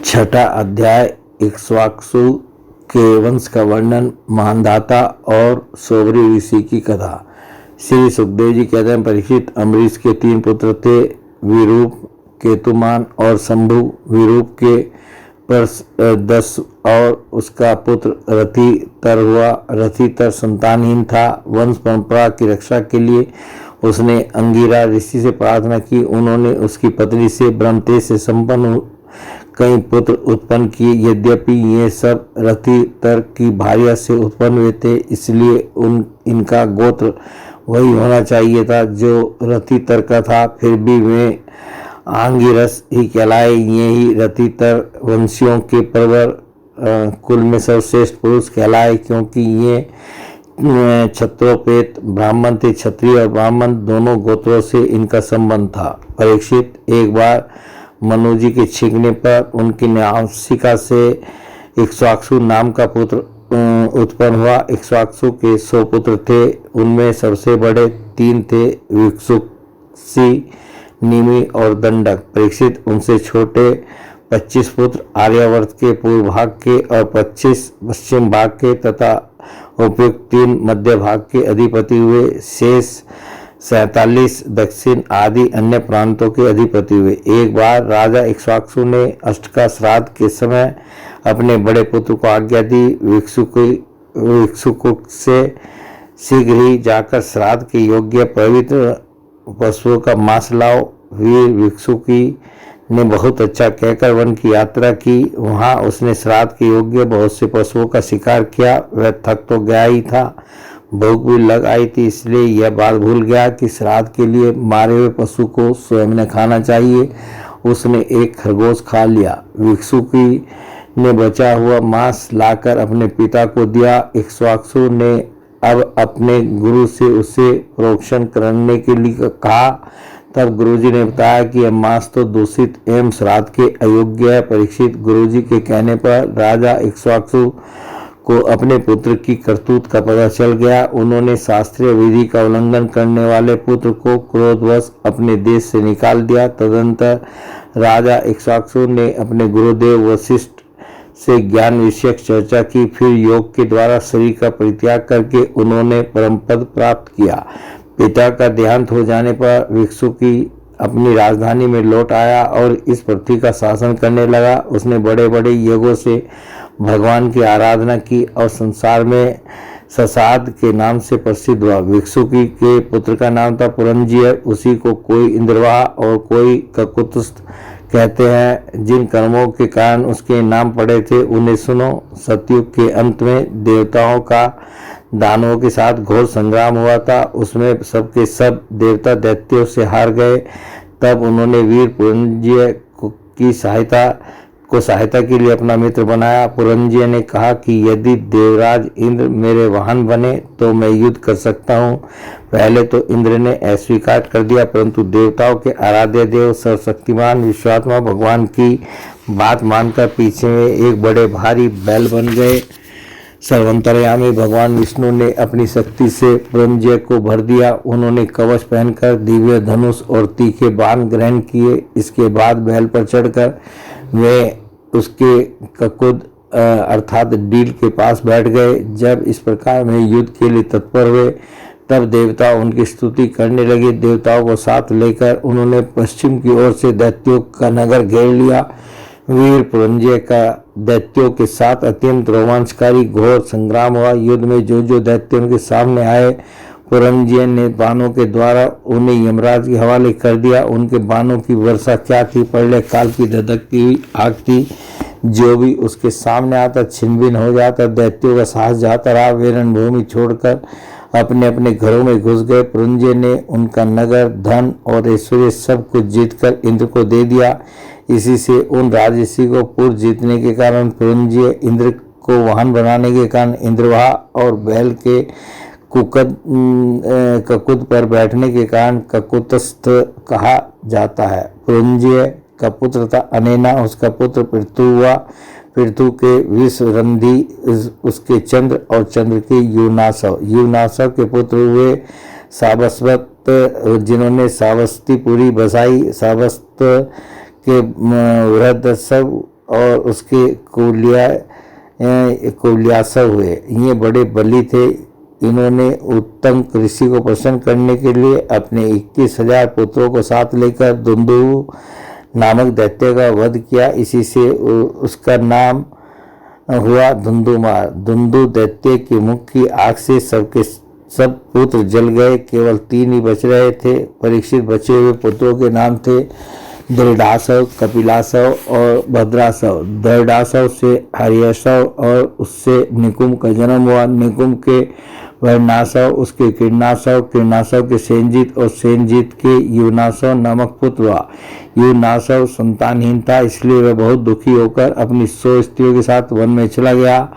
छठा अध्याय इक्ष्वाकु के वंश का वर्णन, मानधाता और सोबरी ऋषि की कथा। श्री सुखदेव जी कहते हैं, परीक्षित, अम्बरीश के 3 पुत्र थे, विरूप, केतुमान और शंभु। विरूप के पर 10 और उसका पुत्र रथितर हुआ। रथितर संतानहीन था। वंश परंपरा की रक्षा के लिए उसने अंगिरा ऋषि से प्रार्थना की। उन्होंने उसकी पत्नी से ब्रह्मतेज से संपन्न कई पुत्र उत्पन्न किए। यद्यपि ये सब रथितर की भार्या से उत्पन्न हुए थे, इसलिए इनका गोत्र वही होना चाहिए था जो रथितर का था। फिर भी वे आंगिरस ही कहलाए। ये ही रथितर वंशियों के प्रवर कुल में सर्वश्रेष्ठ पुरुष कहलाए, क्योंकि ये क्षत्रोपेत ब्राह्मण थे। क्षत्रिय और ब्राह्मण दोनों गोत्रों से इनका संबंध था। परीक्षित, एक बार मनु जी के छींकने पर उनकी नासिका से इक्ष्वाकु नाम का पुत्र उत्पन्न हुआ। इक्ष्वाकु के 100 पुत्र थे। उनमें सबसे बड़े 3 थे, विक्षुषि, निमि और दंडक। परीक्षित, उनसे छोटे 25 पुत्र आर्यावर्त के पूर्व भाग के और 25 पश्चिम भाग के तथा उपयुक्त 3 मध्य भाग के अधिपति हुए। शेष 47 दक्षिण आदि अन्य प्रांतों के अधिपति हुए। एक बार राजा इक्ष्वाकु ने अष्टका श्राद्ध के समय अपने बड़े पुत्र को आज्ञा दी, विक्षुक से शीघ्र ही जाकर श्राद्ध के योग्य पवित्र पशुओं का मांस लाओ। वीर विक्षुकी ने बहुत अच्छा कहकर वन की यात्रा की। वहां उसने श्राद्ध के योग्य बहुत से पशुओं का शिकार किया। वह थक तो गया ही था, भूख भी लग आई थी, इसलिए यह बात भूल गया कि श्राद्ध के लिए मारे हुए पशु को स्वयं ने खाना चाहिए। उसने एक खरगोश खा लिया। विक्षुकी ने बचा हुआ मांस लाकर अपने पिता को दिया। इक्ष्वाकु ने अब अपने गुरु से उसे प्रोक्षण करने के लिए कहा। तब गुरुजी ने बताया कि यह मांस तो दूषित एवं श्राद्ध के अयोग्य है। परीक्षित, गुरुजी के कहने पर राजा इक्ष्वाकु को अपने पुत्र की करतूत का पता चल गया। उन्होंने शास्त्रीय विधि का उल्लंघन करने वाले पुत्र को क्रोधवश अपने देश से निकाल दिया। तदंतर राजा इक्ष्वाकु ने अपने गुरुदेव वशिष्ठ से ज्ञान विषयक चर्चा की। फिर योग के द्वारा शरीर का परित्याग करके उन्होंने परमपद प्राप्त किया। पिता का देहांत हो जाने पर विक्षुकी अपनी राजधानी में लौट आया और इस पृथ्वी का शासन करने लगा। उसने बड़े बड़े यज्ञों से भगवान की आराधना की और संसार में ससाद के नाम से प्रसिद्ध हुआ। विक्षुकी के पुत्र का नाम था पुरंजीय। उसी को कोई इंद्रवाह और कोई ककुत्स्थ कहते हैं। जिन कर्मों के कारण उसके नाम पड़े थे उन्हें सुनो। सतयुग के अंत में देवताओं का दानवों के साथ घोर संग्राम हुआ था। उसमें सबके सब देवता दैत्यों से हार गए। तब उन्होंने वीर पुरंजीय की सहायता के लिए अपना मित्र बनाया। पुरंजीय ने कहा कि यदि देवराज इंद्र मेरे वाहन बने तो मैं युद्ध कर सकता हूँ। पहले तो इंद्र ने अस्वीकार कर दिया, परंतु देवताओं के आराध्य देव सर्वशक्तिमान विश्वात्मा भगवान की बात मानकर पीछे में एक बड़े भारी बैल बन गए। सर्वंतर्यामी भगवान विष्णु ने अपनी शक्ति से पुरंजीय को भर दिया। उन्होंने कवच पहनकर दिव्य धनुष और तीखे बाण ग्रहण किए। इसके बाद बैल पर चढ़कर वे उसके ककुद अर्थात डील के पास बैठ गए। जब इस प्रकार में युद्ध के लिए तत्पर हुए तब देवता उनकी स्तुति करने लगे। देवताओं को साथ लेकर उन्होंने पश्चिम की ओर से दैत्यों का नगर घेर लिया। वीर पुरंजीय का दैत्यों के साथ अत्यंत रोमांचकारी घोर संग्राम हुआ। युद्ध में जो दैत्य उनके सामने आए, पुरंजीय ने बाणों के द्वारा उन्हें यमराज के हवाले कर दिया। उनके बाणों की वर्षा क्या थी, प्रलय काल की धधकती हुई आग थी। जो भी उसके सामने आता छिन्न हो जाता। दैत्यों का साहस जाता रहा। वे रणभूमि छोड़कर अपने अपने घरों में घुस गए। पुरंजीय ने उनका नगर, धन और ऐश्वर्य सब कुछ जीतकर इंद्र को दे दिया। इसी से उन राजसी को पूर्व जीतने के कारण पुरंजीय, इंद्र को वाहन बनाने के कारण इंद्रवाह और बैल के ककुद पर बैठने के कारण ककुत्स्थ कहा जाता है। पुरंजीय का पुत्र था अनेना, उसका पुत्र पृथु हुआ। पृथु के विषरंधी उसके चंद्र और चंद्र के युनासव के पुत्र हुए सावस्वत, जिन्होंने सावस्तीपुरी बसाई। सावस्त के वृद्धसव और उसके कुल्यासव हुए। ये बड़े बली थे। इन्होंने उत्तम ऋषि को प्रसन्न करने के लिए अपने 21,000 पुत्रों को साथ लेकर धुंधु नामक दैत्य का वध किया। इसी से उसका नाम हुआ धुंधुमार। धुंधु दैत्य के मुख की आग से सबके सब पुत्र जल गए। केवल 3 ही बच रहे थे। परीक्षित बचे हुए पुत्रों के नाम थे दृढ़ासव, कपिलासव और भद्रासव। दृढ़ासव से हरियासव और उससे निकुंभ का जन्म हुआ। निकुंभ के वर्णासव, उसके किरणासव, किरणासव के सेनजीत और सेनजीत के युवनासव नामक पुत्र हुआ। युवनासव संतानहीन था, इसलिए वह बहुत दुखी होकर अपनी 100 स्त्रियों के साथ वन में चला गया।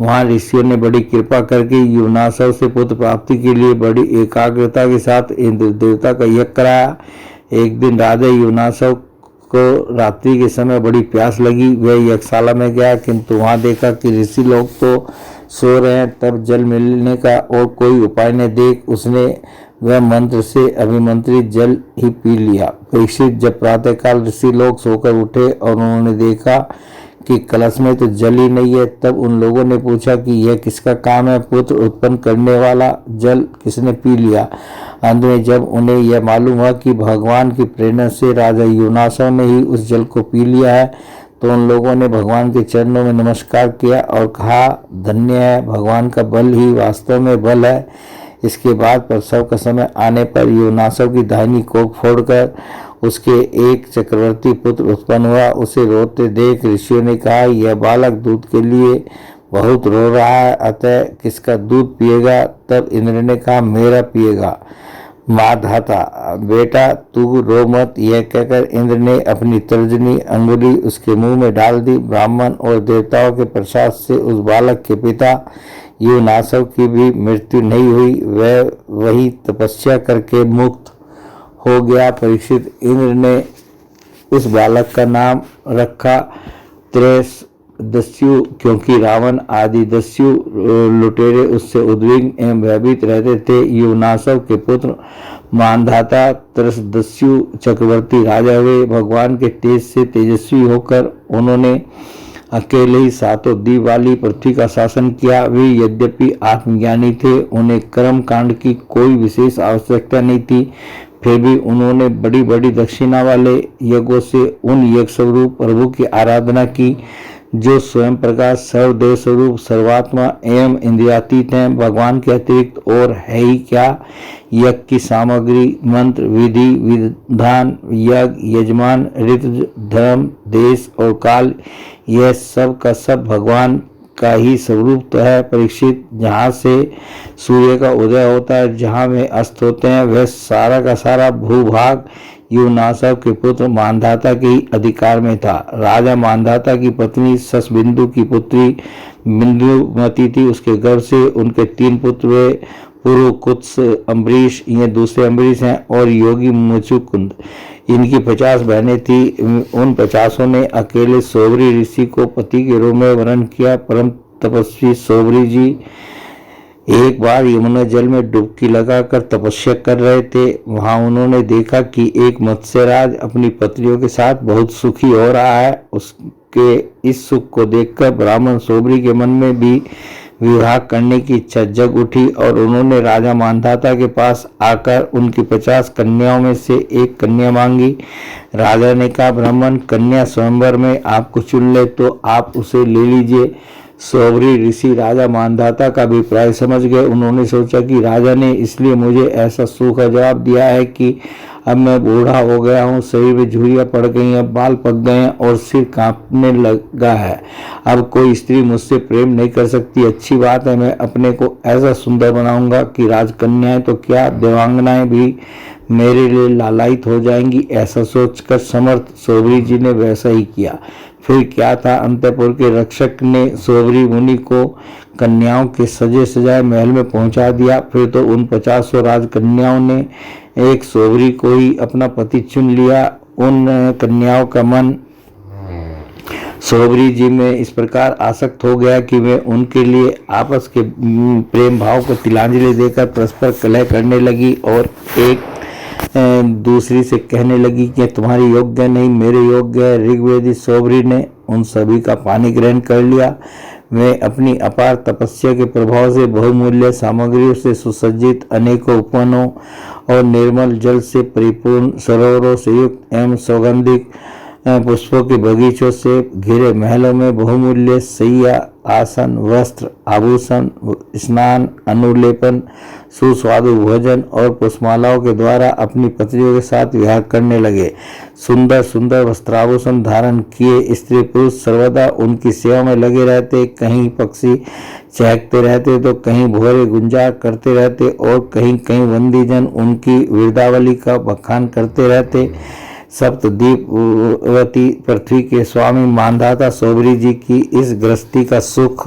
वहां ऋषियों ने बड़ी कृपा करके युवनासव से पुत्र प्राप्ति के लिए बड़ी एकाग्रता के साथ इंद्र देवता का यज्ञ कराया। एक दिन राजा युवनासव को रात्रि के समय बड़ी प्यास लगी। वह यज्ञशाला में गया, किंतु वहां देखा कि ऋषि लोग तो सो रहे हैं। तब जल मिलने का और कोई उपाय न देख उसने वह मंत्र से अभिमंत्रित जल ही पी लिया। परीक्षित जब प्रातःकाल ऋषि लोग सोकर उठे और उन्होंने देखा कि कलश में तो जल ही नहीं है, तब उन लोगों ने पूछा कि यह किसका काम है? पुत्र उत्पन्न करने वाला जल किसने पी लिया? अंत में जब उन्हें यह मालूम हुआ कि भगवान की प्रेरणा से राजा युवनासव ने ही उस जल को पी लिया है, तो उन लोगों ने भगवान के चरणों में नमस्कार किया और कहा, धन्य है, भगवान का बल ही वास्तव में बल है। इसके बाद प्रसव का समय आने पर युवनासव की दाहिनी कोख फोड़कर उसके एक चक्रवर्ती पुत्र उत्पन्न हुआ। उसे रोते देख ऋषियों ने कहा, यह बालक दूध के लिए बहुत रो रहा है, अतः किसका दूध पिएगा? तब इंद्र ने कहा, मेरा पिएगा। माधाता, बेटा तू रो मत। यह कहकर इंद्र ने अपनी तर्जनी अंगुली उसके मुंह में डाल दी। ब्राह्मण और देवताओं के प्रसाद से उस बालक के पिता युवनासव की भी मृत्यु नहीं हुई। वह वही तपस्या करके मुक्त हो गया। परीक्षित, इंद्र ने उस बालक का नाम रखा त्रैदस्यु, क्योंकि रावण आदि दस्यु लुटेरे उससे उद्विग्न एवं भयभीत रहते थे। युवनासव के पुत्र मानधाता त्रैदस्यु चक्रवर्ती राजा हुए। भगवान के तेज से तेजस्वी होकर उन्होंने अकेले ही 7 द्वीप वाली पृथ्वी का शासन किया। वे यद्यपि आत्मज्ञानी थे, उन्हें कर्म कांड की कोई विशेष आवश्यकता नहीं थी, फिर भी उन्होंने बड़ी बड़ी दक्षिणा वाले यज्ञों से उन यज्ञ स्वरूप प्रभु की आराधना की, जो स्वयं प्रकाश, सर्वदेव स्वरूप, सर्वात्मा एवं इंद्रियातीत हैं। भगवान के अतिरिक्त और है ही क्या? यज्ञ की सामग्री, मंत्र, विधि, विधान, यज्ञ, यजमान, ऋतु, धर्म, देश और काल, यह सब का सब भगवान का ही स्वरूप तो है। परीक्षित, जहाँ से सूर्य का उदय होता है, जहाँ वे अस्त होते हैं, वह सारा का सारा भूभाग युवनासव के पुत्र मानधाता के ही अधिकार में था। राजा मानधाता की पत्नी ससबिंदु की पुत्री बिंदुमती थी। उसके गर्भ से उनके 3 पुत्र हुए, पुरुकुत्स, अम्बरीश, ये दूसरे अम्बरीश हैं, और योगी मुचुकुंद। इनकी 50 बहनें थी। उन 50 ने अकेले सोबरी ऋषि को पति के रूप में वर्ण किया। परम तपस्वी सोबरी जी एक बार यमुना जल में डुबकी लगाकर तपस्या कर रहे थे। वहां उन्होंने देखा कि एक मत्स्यराज अपनी पत्नियों के साथ बहुत सुखी हो रहा है। उसके इस सुख को देखकर ब्राह्मण सोबरी के मन में भी विवाह करने की इच्छा जग उठी और उन्होंने राजा मानधाता के पास आकर उनकी 50 कन्याओं में से एक कन्या मांगी। राजा ने कहा, ब्राह्मण, कन्या स्वयंवर में आपको चुन ले तो आप उसे ले लीजिए। सोबरी ऋषि राजा मानधाता का अभिप्राय समझ गए। उन्होंने सोचा कि राजा ने इसलिए मुझे ऐसा सूखा जवाब दिया है कि अब मैं बूढ़ा हो गया हूँ, शरीर में झुर्रियाँ पड़ गई हैं, बाल पक गए हैं और सिर कांपने लगा है। अब कोई स्त्री मुझसे प्रेम नहीं कर सकती। अच्छी बात है, मैं अपने को ऐसा सुंदर बनाऊंगा कि राजकन्याएं तो क्या, देवांगनाएं भी मेरे लिए लालायित हो जाएंगी। ऐसा सोचकर समर्थ सोबरी जी ने वैसा ही किया। फिर क्या था, अंतपुर के रक्षक ने सोबरी मुनि को कन्याओं के सजे सजाए महल में पहुंचा दिया। फिर तो उन 50 राजकन्याओं ने एक सोबरी को ही अपना पति चुन लिया। उन कन्याओं का मन सोबरी जी में इस प्रकार आसक्त हो गया कि वे उनके लिए आपस के प्रेम भाव को तिलांजलि देकर परस्पर कलह करने लगी और एक दूसरी से कहने लगी कि तुम्हारी योग्य नहीं, मेरे योग्य है। ऋग्वेदी सोबरी ने उन सभी का पानी ग्रहण कर लिया। वे अपनी अपार तपस्या के प्रभाव से बहुमूल्य सामग्रियों से सुसज्जित अनेकों उपवनों और निर्मल जल से परिपूर्ण सरोवरों से युक्त एवं सौगंधिक पुष्पों के बगीचों से घिरे महलों में बहुमूल्य शैया, आसन, वस्त्र, आभूषण, स्नान, अनुलेपन, सुस्वादु भोजन और पुष्पमालाओं के द्वारा अपनी पत्नियों के साथ विहार करने लगे। सुंदर सुंदर वस्त्राभूषण धारण किए स्त्री पुरुष सर्वदा उनकी सेवा में लगे रहते। कहीं पक्षी चहकते रहते तो कहीं भोरे गुंजार करते रहते और कहीं कहीं बंदीजन उनकी वीरतावली का बखान करते रहते। सप्तद्वीपवती पृथ्वी के स्वामी मानधाता सोबरी जी की इस गृहस्थी का सुख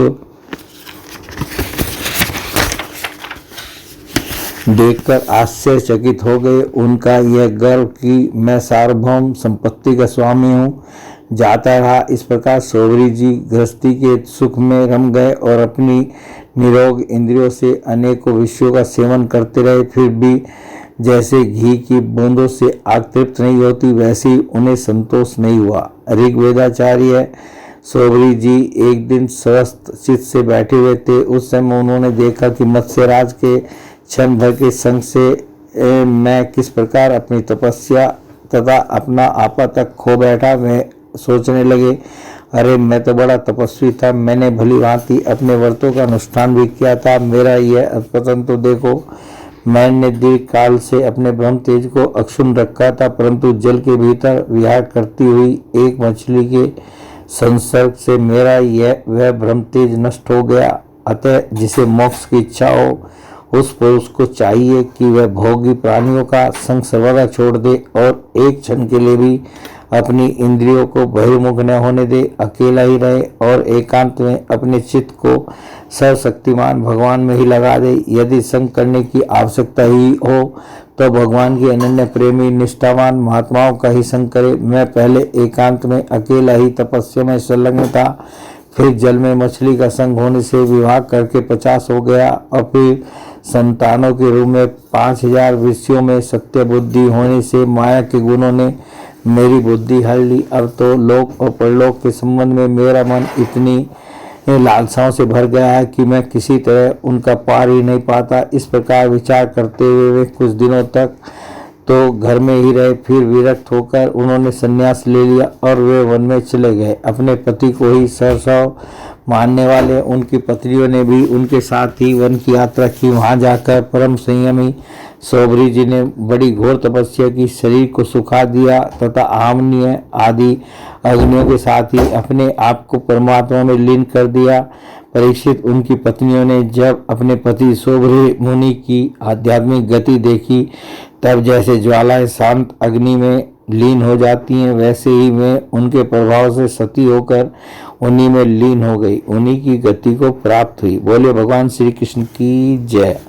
देखकर आश्चर्यचकित हो गए। उनका यह गर्व कि मैं सार्वभौम संपत्ति का स्वामी हूँ जाता रहा। इस प्रकार सोबरी जी गृहस्थी के सुख में रम गए और अपनी निरोग इंद्रियों से अनेकों विषयों का सेवन करते रहे। फिर भी जैसे घी की बूंदों से आग तृप्त नहीं होती, वैसे ही उन्हें संतोष नहीं हुआ। ऋग्वेदाचार्य सोबरी जी एक दिन स्वस्थ चित्त से बैठे हुए थे। उस समय उन्होंने देखा कि मत्स्यराज के क्षण भर के संग से मैं किस प्रकार अपनी तपस्या तथा अपना आपा तक खो बैठा। वे सोचने लगे, अरे मैं तो बड़ा तपस्वी था, मैंने भली भांति अपने व्रतों का अनुष्ठान भी किया था, मेरा यह अधपतन तो देखो। मैंने दीर्घ काल से अपने ब्रह्म तेज को अक्षुण्ण रखा था, परंतु जल के भीतर विहार करती हुई एक मछली के संसर्ग से मेरा यह वह ब्रह्म तेज नष्ट हो गया। अतः जिसे मोक्ष की इच्छा हो उस पुरुष को चाहिए कि वह भोगी प्राणियों का संग सर्वदा छोड़ दे और एक क्षण के लिए भी अपनी इंद्रियों को बहिर्मुख न होने दे, अकेला ही रहे और एकांत में अपने चित्त को सर्वशक्तिमान भगवान में ही लगा दे। यदि संग करने की आवश्यकता ही हो तो भगवान की अनन्य प्रेमी निष्ठावान महात्माओं का ही संग करे। मैं पहले एकांत में अकेला ही तपस्या में संलग्न था, फिर जल में मछली का संग होने से विवाह करके 50 हो गया और फिर संतानों के रूप में 5000 विषयों में सत्य बुद्धि होने से माया के गुणों ने मेरी बुद्धि हर ली। अब तो लोक और परलोक के संबंध में मेरा मन इतनी लालसाओं से भर गया है कि मैं किसी तरह उनका पार ही नहीं पाता। इस प्रकार विचार करते हुए वे कुछ दिनों तक तो घर में ही रहे, फिर विरक्त होकर उन्होंने संन्यास ले लिया और वे वन में चले गए। अपने पति को ही सर्वस्व मानने वाले उनकी पत्नियों ने भी उनके साथ ही वन की यात्रा की। वहां जाकर परम संयमी सोबरी जी ने बड़ी घोर तपस्या की, शरीर को सुखा दिया तथा आहमनीय आदि अग्नियों के साथ ही अपने आप को परमात्मा में लीन कर दिया। परीक्षित उनकी पत्नियों ने जब अपने पति सोबरी मुनि की आध्यात्मिक गति देखी, तब जैसे ज्वालाएं शांत अग्नि में लीन हो जाती हैं, वैसे ही वे उनके प्रभाव से सती होकर उन्हीं में लीन हो गई, उन्हीं की गति को प्राप्त हुई। बोले भगवान श्री कृष्ण की जय।